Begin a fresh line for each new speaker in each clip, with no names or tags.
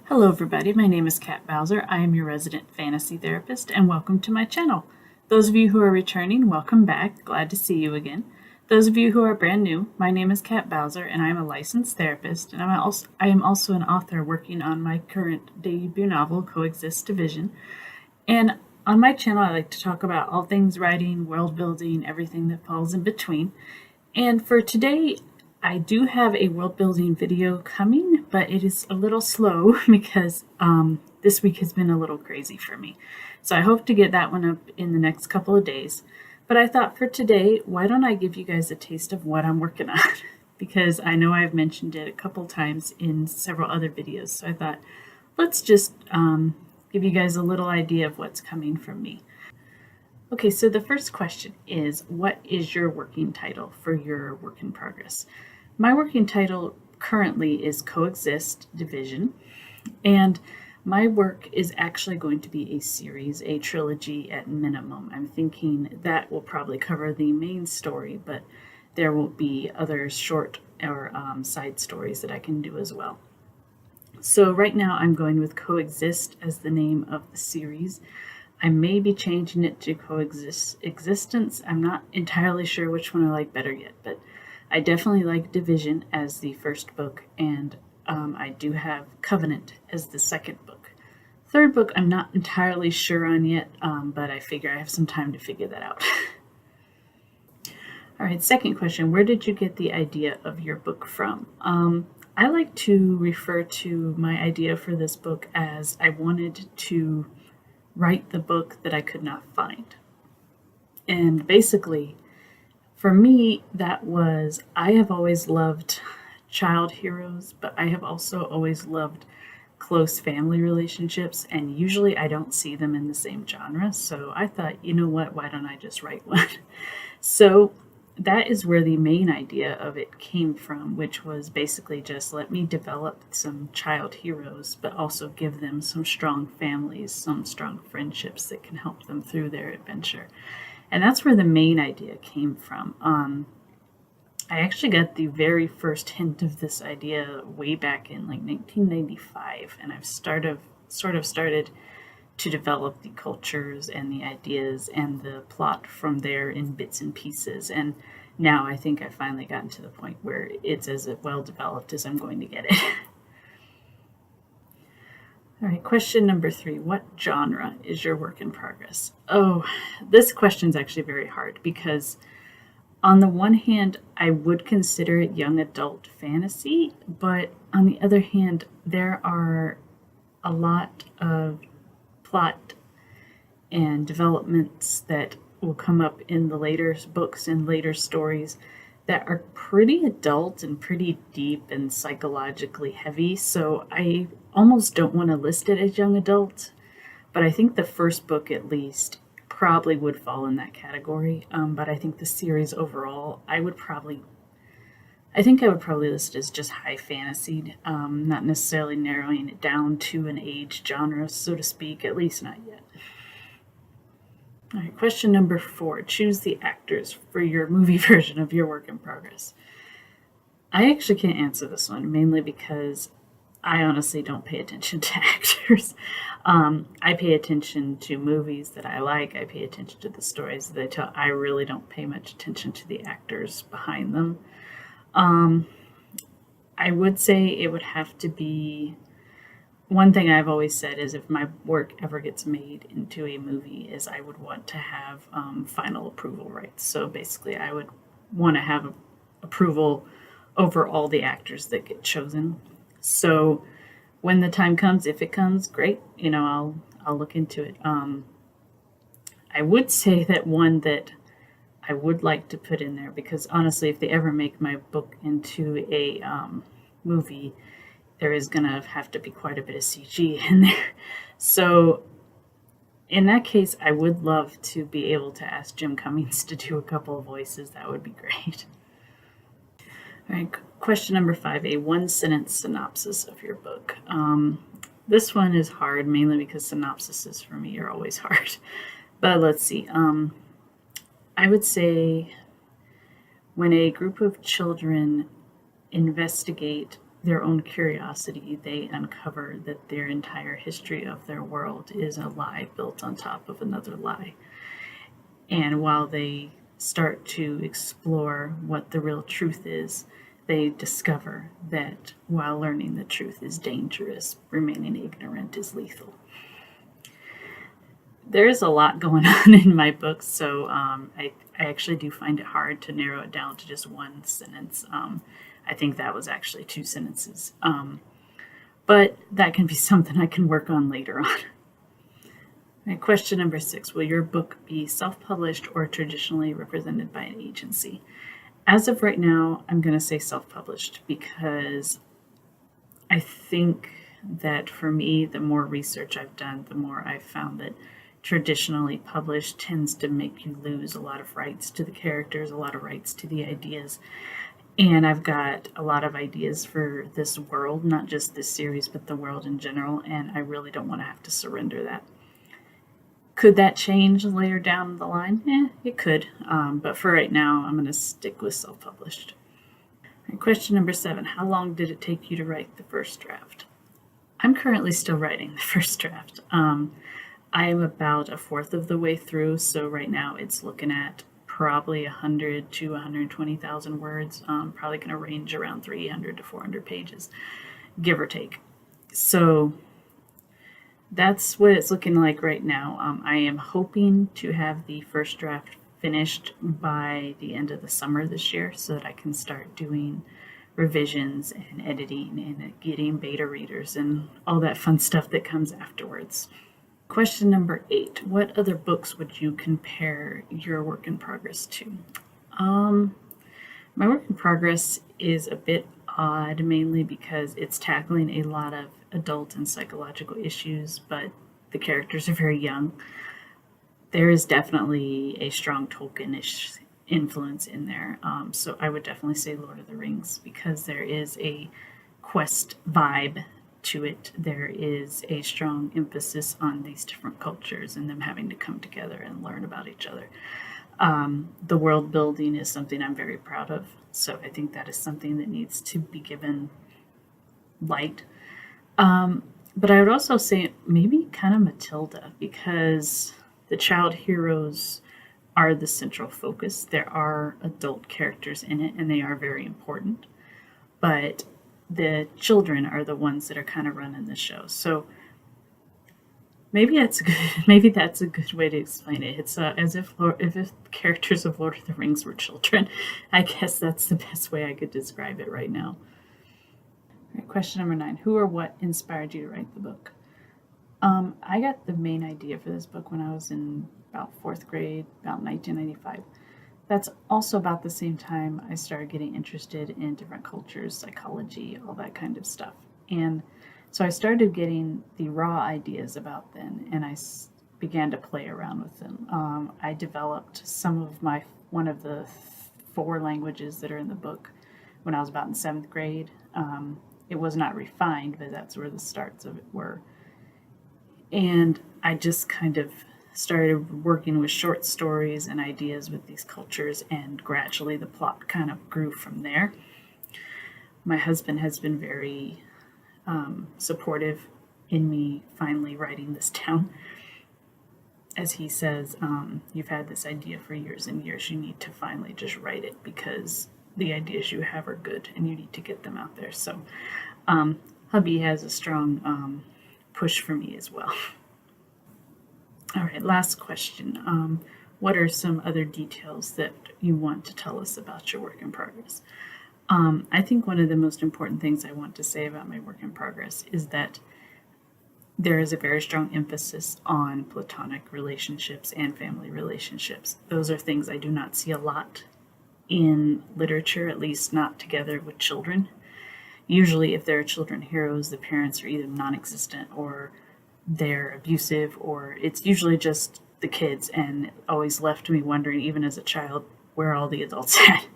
Hello everybody, my name is Kat Bowser. I am your resident fantasy therapist and welcome to my channel. Those of you who are returning, welcome back. Glad to see you again. Those of you who are brand new, my name is Kat Bowser and I am a licensed therapist and I am also an author working on my current debut novel, Coexist Division. And on my channel I like to talk about all things writing, world building, everything that falls in between. And for today, I do have a world building video coming, but it is a little slow because this week has been a little crazy for me. So I hope to get that one up in the next couple of days. But I thought for today, why don't I give you guys a taste of what I'm working on? Because I know I've mentioned it a couple times in several other videos. So I thought, let's just give you guys a little idea of what's coming from me. Okay, so the first question is, what is your working title for your work in progress? My working title currently is Coexist Division, and my work is actually going to be a series, a trilogy at minimum. I'm thinking that will probably cover the main story, but there will be other short or side stories that I can do as well. So right now I'm going with Coexist as the name of the series. I may be changing it to Coexist Existence. I'm not entirely sure which one I like better yet, but I definitely like Division as the first book, and I do have Covenant as the second book. Third book I'm not entirely sure on yet, but I figure I have some time to figure that out. All right, second question, where did you get the idea of your book from? I like to refer to my idea for this book as I wanted to write the book that I could not find. And basically, for me, that was, I have always loved child heroes, but I have also always loved close family relationships, and usually I don't see them in the same genre. So I thought, you know what, why don't I just write one? So that is where the main idea of it came from, which was basically just let me develop some child heroes, but also give them some strong families, some strong friendships that can help them through their adventure. And that's where the main idea came from. I actually got the very first hint of this idea way back in like 1995, and I've sort of started to develop the cultures and the ideas and the plot from there in bits and pieces. And now I think I've finally gotten to the point where it's as well developed as I'm going to get it. All right, question number 3. What genre is your work in progress? Oh, this question's actually very hard because on the one hand, I would consider it young adult fantasy, but on the other hand, there are a lot of plot and developments that will come up in the later books and later stories that are pretty adult and pretty deep and psychologically heavy. So I almost don't want to list it as young adult, but I think the first book at least probably would fall in that category. But I think the series overall, I would probably list it as just high fantasy, not necessarily narrowing it down to an age genre, so to speak, at least not yet. All right, question number 4. Choose the actors for your movie version of your work in progress. I actually can't answer this one, mainly because I honestly don't pay attention to actors. I pay attention to movies that I like. I pay attention to the stories that they tell. I really don't pay much attention to the actors behind them. I would say it would have to be, one thing I've always said is if my work ever gets made into a movie is I would want to have final approval rights. So basically I would want to have approval over all the actors that get chosen. So when the time comes, if it comes, great, I'll look into it. I would say that one that I would like to put in there, because honestly, if they ever make my book into a movie, there is going to have to be quite a bit of CG in there. So in that case, I would love to be able to ask Jim Cummings to do a couple of voices. That would be great. All right, question number 5, a one-sentence synopsis of your book. This one is hard, mainly because synopsises for me are always hard. But let's see. I would say when a group of children investigate their own curiosity, they uncover that their entire history of their world is a lie built on top of another lie. And while they start to explore what the real truth is, they discover that while learning the truth is dangerous, remaining ignorant is lethal. There's a lot going on in my book, so I actually do find it hard to narrow it down to just one sentence. I think that was actually 2 sentences. But that can be something I can work on later on. And question number 6, will your book be self-published or traditionally represented by an agency? As of right now, I'm going to say self-published because I think that for me, the more research I've done, the more I've found that traditionally published tends to make you lose a lot of rights to the characters, a lot of rights to the ideas. And I've got a lot of ideas for this world, not just this series, but the world in general, and I really don't want to have to surrender that. Could that change later down the line? It could, but for right now, I'm going to stick with self-published. Right, question number 7, how long did it take you to write the first draft? I'm currently still writing the first draft. I am about 1/4 of the way through, so right now it's looking at probably 100 to 120,000 words, probably going to range around 300 to 400 pages, give or take. So that's what it's looking like right now. I am hoping to have the first draft finished by the end of the summer this year so that I can start doing revisions and editing and getting beta readers and all that fun stuff that comes afterwards. Question number 8, what other books would you compare your work in progress to? My work in progress is a bit odd, mainly because it's tackling a lot of adult and psychological issues, but the characters are very young. There is definitely a strong Tolkien-ish influence in there, so I would definitely say Lord of the Rings because there is a quest vibe to it. There is a strong emphasis on these different cultures and them having to come together and learn about each other. The world building is something I'm very proud of, so I think that is something that needs to be given light. But I would also say maybe kind of Matilda, because the child heroes are the central focus. There are adult characters in it, and they are very important, but the children are the ones that are kind of running the show. So maybe that's a good way to explain it. It's as if characters of Lord of the Rings were children. I guess that's the best way I could describe it right now. All right, question number 9. Who or what inspired you to write the book? I got the main idea for this book when I was in about 4th grade, about 1995. That's also about the same time I started getting interested in different cultures, psychology, all that kind of stuff. And so I started getting the raw ideas about them, and I began to play around with them. I developed one of the 4 languages that are in the book when I was about in 7th grade. It was not refined, but that's where the starts of it were. And I just kind of started working with short stories and ideas with these cultures, and gradually the plot kind of grew from there. My husband has been very supportive in me finally writing this down. As he says, you've had this idea for years and years, you need to finally just write it because the ideas you have are good and you need to get them out there. So hubby has a strong push for me as well. All right, last question. What are some other details that you want to tell us about your work in progress? I think one of the most important things I want to say about my work in progress is that there is a very strong emphasis on platonic relationships and family relationships. Those are things I do not see a lot in literature, at least not together with children. Usually if there are children heroes, the parents are either non-existent or they're abusive, or it's usually just the kids, and it always left me wondering, even as a child, where all the adults at.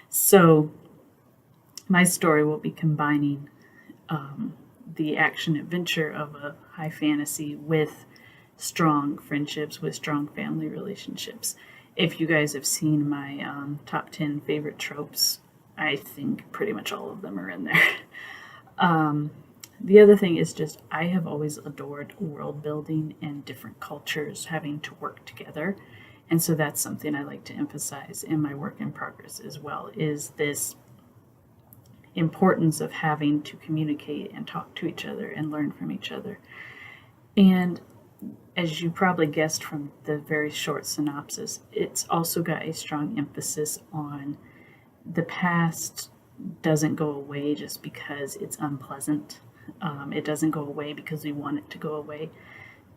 So my story will be combining the action adventure of a high fantasy with strong friendships, with strong family relationships. If you guys have seen my top 10 favorite tropes, I think pretty much all of them are in there. The other thing is just I have always adored world building and different cultures having to work together. And so that's something I like to emphasize in my work in progress as well, is this importance of having to communicate and talk to each other and learn from each other. And as you probably guessed from the very short synopsis, it's also got a strong emphasis on the past doesn't go away just because it's unpleasant. It doesn't go away because we want it to go away.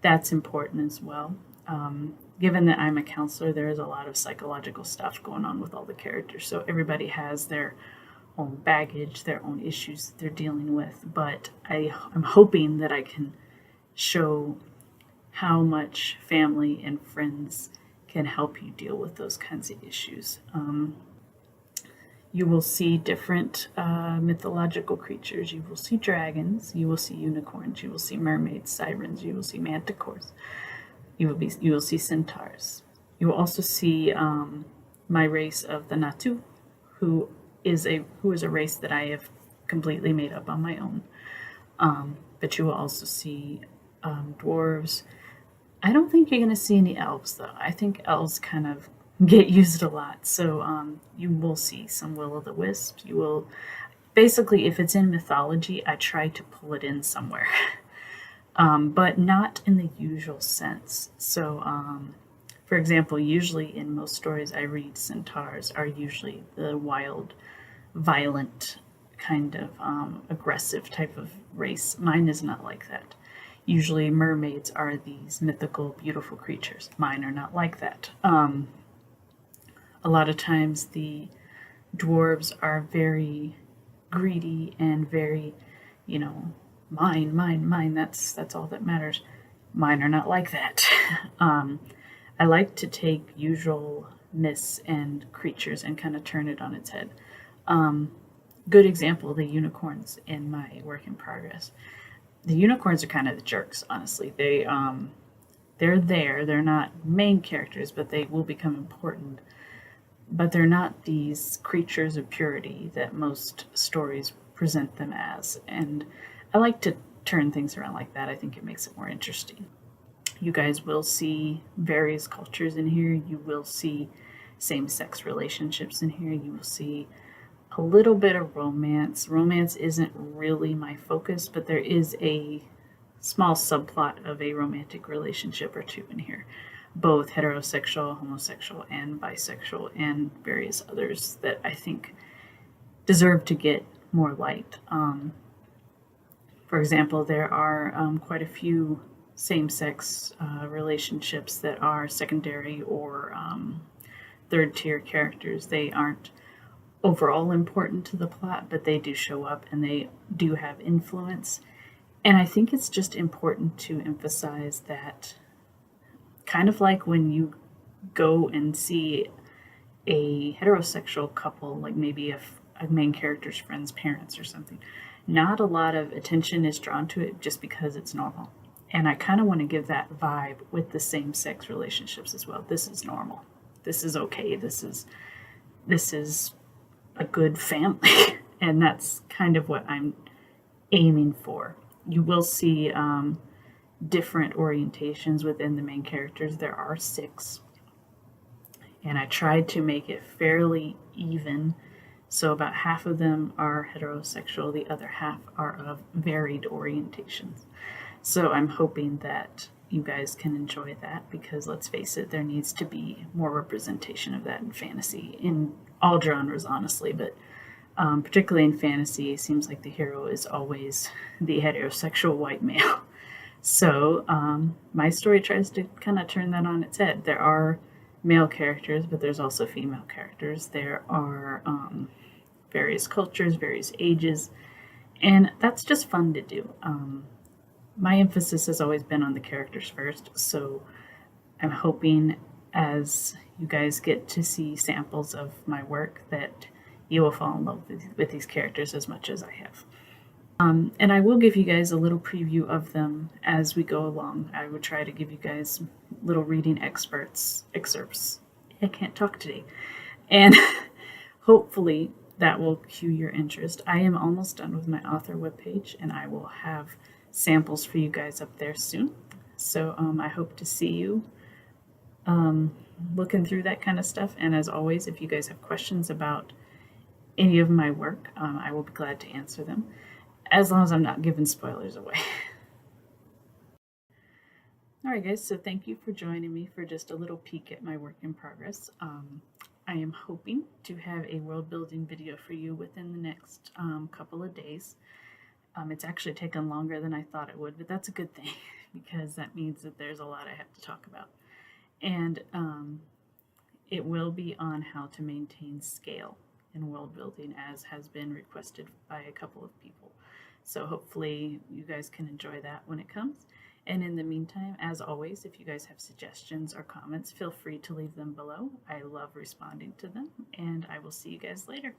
That's important as well. Given that I'm a counselor, there is a lot of psychological stuff going on with all the characters. So everybody has their own baggage, their own issues that they're dealing with. But I'm hoping that I can show how much family and friends can help you deal with those kinds of issues. You will see different mythological creatures. You will see dragons. You will see unicorns. You will see mermaids, sirens. You will see manticores. You will see centaurs. You will also see my race of the Natu, who is a race that I have completely made up on my own. But you will also see dwarves. I don't think you're going to see any elves, though. I think elves kind of get used a lot. So you will see some will-o'-the-wisps. You will, basically, if it's in mythology, I try to pull it in somewhere, but not in the usual sense. So, for example, usually in most stories I read, centaurs are usually the wild, violent, kind of aggressive type of race. Mine is not like that. Usually mermaids are these mythical, beautiful creatures. Mine are not like that. A lot of times the dwarves are very greedy and very, mine, that's all that matters. Mine are not like that. I like to take usual myths and creatures and kind of turn it on its head. Good example, the unicorns in my work in progress. The unicorns are kind of the jerks, honestly. They're there. They're not main characters, but they will become important. But they're not these creatures of purity that most stories present them as. And I like to turn things around like that. I think it makes it more interesting. You guys will see various cultures in here. You will see same-sex relationships in here. You will see a little bit of romance. Romance isn't really my focus, but there is a small subplot of a romantic relationship or two in here. Both heterosexual, homosexual, and bisexual, and various others that I think deserve to get more light. For example, there are quite a few same-sex relationships that are secondary or third-tier characters. They aren't overall important to the plot, but they do show up and they do have influence. And I think it's just important to emphasize that, kind of like when you go and see a heterosexual couple, like maybe a main character's friend's parents or something, not a lot of attention is drawn to it just because it's normal. And I kind of want to give that vibe with the same-sex relationships as well. This is normal. This is okay. This is a good family. And that's kind of what I'm aiming for. You will see different orientations within the main characters. There are 6. And I tried to make it fairly even. So about half of them are heterosexual. The other half are of varied orientations. So I'm hoping that you guys can enjoy that, because let's face it, there needs to be more representation of that in fantasy, in all genres, honestly, but particularly in fantasy, it seems like the hero is always the heterosexual white male. So my story tries to kind of turn that on its head. There are male characters, but there's also female characters. There are various cultures, various ages, and that's just fun to do. My emphasis has always been on the characters first, so I'm hoping as you guys get to see samples of my work that you will fall in love with these characters as much as I have. And I will give you guys a little preview of them as we go along. I would try to give you guys little reading excerpts. I can't talk today. And hopefully that will cue your interest. I am almost done with my author webpage, and I will have samples for you guys up there soon. So I hope to see you looking through that kind of stuff. And as always, if you guys have questions about any of my work, I will be glad to answer them, as long as I'm not giving spoilers away. Alright guys, so thank you for joining me for just a little peek at my work in progress. I am hoping to have a world building video for you within the next couple of days. It's actually taken longer than I thought it would, but that's a good thing because that means that there's a lot I have to talk about. And it will be on how to maintain scale in world building, as has been requested by a couple of people. So hopefully you guys can enjoy that when it comes. And in the meantime, as always, if you guys have suggestions or comments, feel free to leave them below. I love responding to them, and I will see you guys later.